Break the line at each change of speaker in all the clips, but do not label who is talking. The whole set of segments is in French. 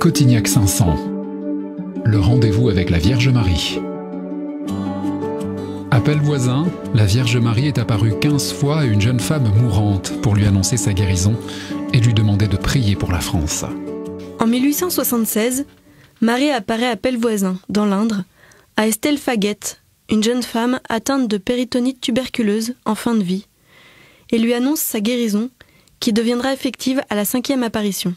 Cotignac 500. Le rendez-vous avec la Vierge Marie. À Pellevoisin, la Vierge Marie est apparue 15 fois à une jeune femme mourante pour lui annoncer sa guérison et lui demander de prier pour la France.
En 1876, Marie apparaît à Pellevoisin, dans l'Indre, à Estelle Faguette, une jeune femme atteinte de péritonite tuberculeuse en fin de vie, et lui annonce sa guérison qui deviendra effective à la 5e apparition.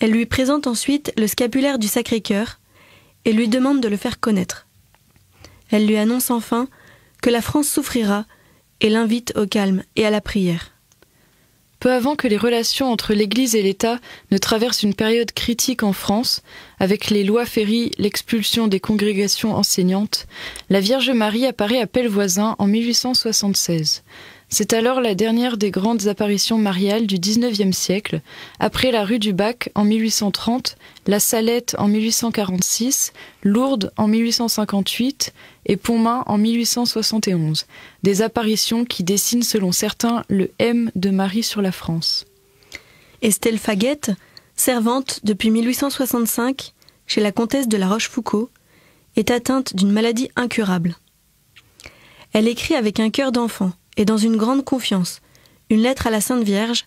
Elle lui présente ensuite le scapulaire du Sacré-Cœur et lui demande de le faire connaître. Elle lui annonce enfin que la France souffrira et l'invite au calme et à la prière.
Peu avant que les relations entre l'Église et l'État ne traversent une période critique en France, avec les lois Ferry, l'expulsion des congrégations enseignantes, la Vierge Marie apparaît à Pellevoisin en 1876. C'est alors la dernière des grandes apparitions mariales du XIXe siècle, après la rue du Bac en 1830, la Salette en 1846, Lourdes en 1858 et Pontmain en 1871. Des apparitions qui dessinent selon certains le M de Marie sur la France.
Estelle Faguette, servante depuis 1865 chez la comtesse de la Rochefoucauld, est atteinte d'une maladie incurable. Elle écrit avec un cœur d'enfant et dans une grande confiance, une lettre à la Sainte Vierge,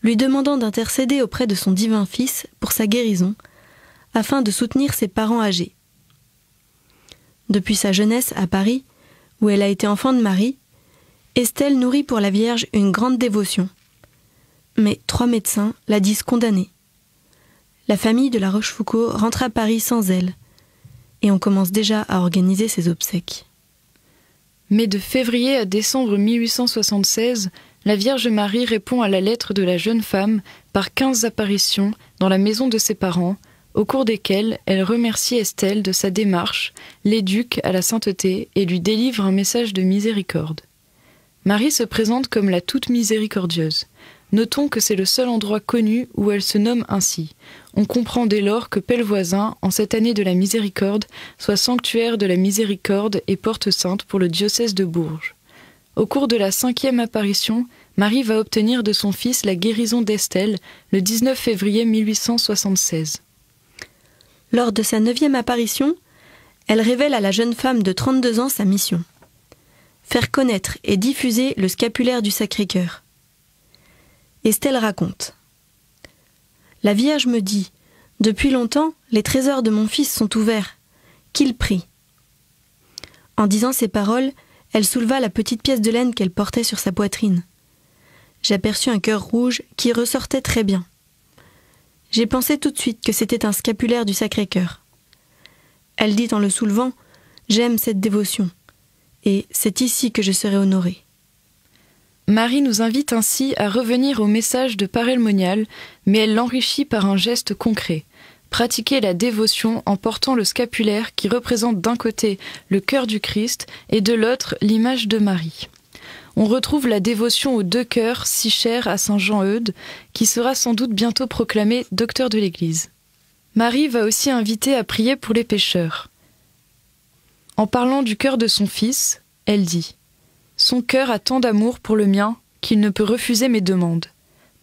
lui demandant d'intercéder auprès de son divin Fils pour sa guérison, afin de soutenir ses parents âgés. Depuis sa jeunesse à Paris, où elle a été enfant de Marie, Estelle nourrit pour la Vierge une grande dévotion. Mais 3 médecins la disent condamnée. La famille de la Rochefoucauld rentre à Paris sans elle, et on commence déjà à organiser ses obsèques.
Mais de février à décembre 1876, la Vierge Marie répond à la lettre de la jeune femme par 15 apparitions dans la maison de ses parents, au cours desquelles elle remercie Estelle de sa démarche, l'éduque à la sainteté et lui délivre un message de miséricorde. Marie se présente comme la toute miséricordieuse. Notons que c'est le seul endroit connu où elle se nomme ainsi. On comprend dès lors que Pellevoisin, en cette année de la miséricorde, soit sanctuaire de la miséricorde et porte sainte pour le diocèse de Bourges. Au cours de la 5e apparition, Marie va obtenir de son fils la guérison d'Estelle le 19 février 1876.
Lors de sa 9e apparition, elle révèle à la jeune femme de 32 ans sa mission. Faire connaître et diffuser le scapulaire du Sacré-Cœur. Estelle raconte. La Vierge me dit, depuis longtemps, les trésors de mon fils sont ouverts, qu'il prie. En disant ces paroles, elle souleva la petite pièce de laine qu'elle portait sur sa poitrine. J'aperçus un cœur rouge qui ressortait très bien. J'ai pensé tout de suite que c'était un scapulaire du Sacré-Cœur. Elle dit en le soulevant, j'aime cette dévotion, et c'est ici que je serai honorée.
Marie nous invite ainsi à revenir au message de Parel Monial, mais elle l'enrichit par un geste concret. Pratiquer la dévotion en portant le scapulaire qui représente d'un côté le cœur du Christ et de l'autre l'image de Marie. On retrouve la dévotion aux 2 cœurs si chère à saint Jean-Eudes, qui sera sans doute bientôt proclamé docteur de l'Église. Marie va aussi inviter à prier pour les pécheurs. En parlant du cœur de son fils, elle dit « Son cœur a tant d'amour pour le mien qu'il ne peut refuser mes demandes.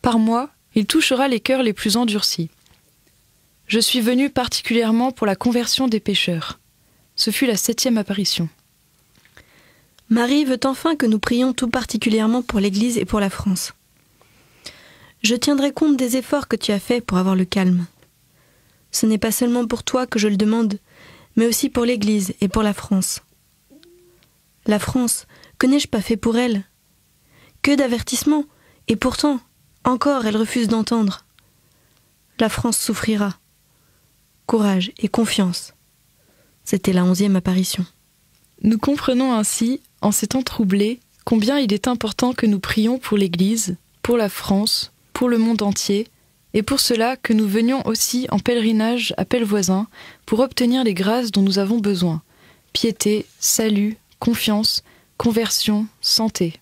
Par moi, il touchera les cœurs les plus endurcis. Je suis venue particulièrement pour la conversion des pécheurs. » Ce fut la 7e apparition.
Marie veut enfin que nous prions tout particulièrement pour l'Église et pour la France. Je tiendrai compte des efforts que tu as faits pour avoir le calme. Ce n'est pas seulement pour toi que je le demande, mais aussi pour l'Église et pour la France. La France, que n'ai-je pas fait pour elle? Que d'avertissements, et pourtant, encore elle refuse d'entendre. La France souffrira. Courage et confiance. C'était la 11e apparition.
Nous comprenons ainsi, en ces temps troublés, combien il est important que nous prions pour l'Église, pour la France, pour le monde entier, et pour cela que nous venions aussi en pèlerinage à Pellevoisin pour obtenir les grâces dont nous avons besoin. Piété, salut, confiance, conversion, santé.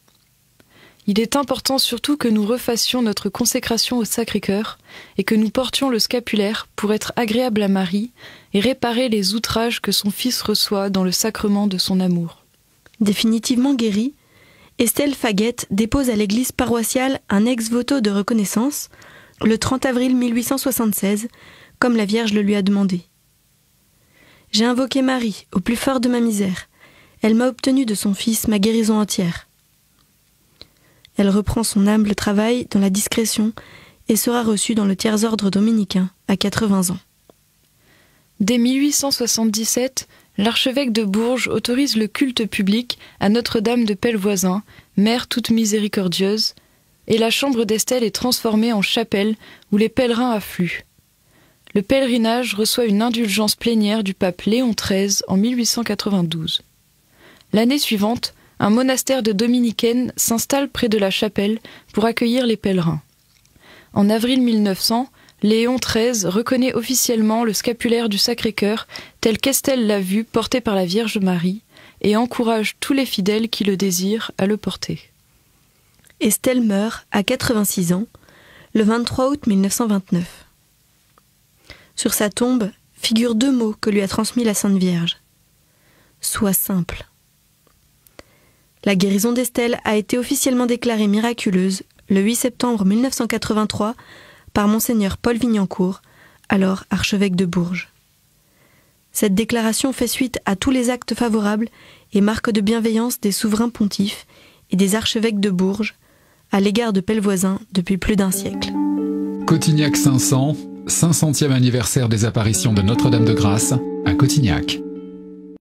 Il est important surtout que nous refassions notre consécration au Sacré-Cœur et que nous portions le scapulaire pour être agréables à Marie et réparer les outrages que son Fils reçoit dans le sacrement de son amour.
Définitivement guérie, Estelle Faguette dépose à l'église paroissiale un ex-voto de reconnaissance le 30 avril 1876 comme la Vierge le lui a demandé. J'ai invoqué Marie, au plus fort de ma misère. Elle m'a obtenu de son Fils ma guérison entière. Elle reprend son humble travail dans la discrétion et sera reçue dans le tiers-ordre dominicain à 80 ans.
Dès 1877, l'archevêque de Bourges autorise le culte public à Notre-Dame de Pellevoisin, Mère toute miséricordieuse, et la chambre d'Estelle est transformée en chapelle où les pèlerins affluent. Le pèlerinage reçoit une indulgence plénière du pape Léon XIII en 1892. L'année suivante, un monastère de dominicaines s'installe près de la chapelle pour accueillir les pèlerins. En avril 1900, Léon XIII reconnaît officiellement le scapulaire du Sacré-Cœur tel qu'Estelle l'a vu porté par la Vierge Marie et encourage tous les fidèles qui le désirent à le porter.
Estelle meurt à 86 ans, le 23 août 1929. Sur sa tombe figurent 2 mots que lui a transmis la Sainte Vierge. « Sois simple ». La guérison d'Estelle a été officiellement déclarée miraculeuse le 8 septembre 1983 par Monseigneur Paul Vignancourt, alors archevêque de Bourges. Cette déclaration fait suite à tous les actes favorables et marque de bienveillance des souverains pontifes et des archevêques de Bourges à l'égard de Pellevoisin depuis plus d'1 siècle.
Cotignac 500, 500e anniversaire des apparitions de Notre-Dame de Grâce à Cotignac.